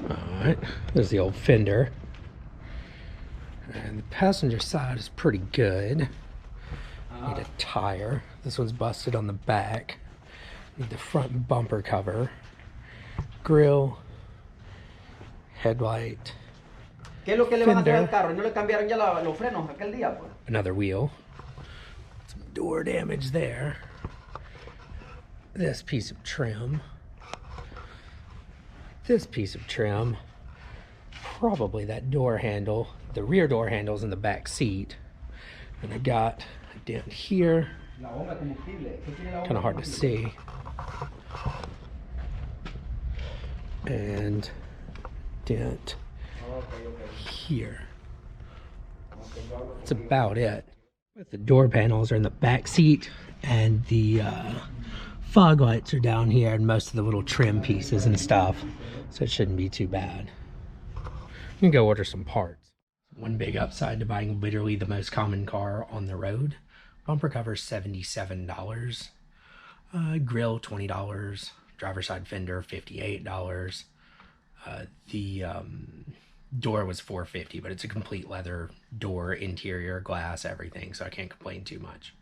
Alright, there's the old fender. And the passenger side is pretty good. Need a tire. This one's busted on the back. Need the front bumper cover. Grill. Headlight. ¿Qué es lo que le van a hacer al carro? ¿No le cambiaron ya los frenos aquel día, pues? Another wheel. Some door damage there. This piece of trim. This piece of trim. Probably that door handle. The rear door handle's in the back seat. And I got a dent here. Kind of hard to see. And dent here. That's about it. The door panels are in the back seat, and the fog lights are down here, and most of the little trim pieces and stuff, so it shouldn't be too bad. You can go order some parts. One big upside to buying literally the most common car on the road. Bumper cover $77, grill $20, driver's side fender $58. The door was $450, but it's a complete leather door, interior, glass, everything, so I can't complain too much.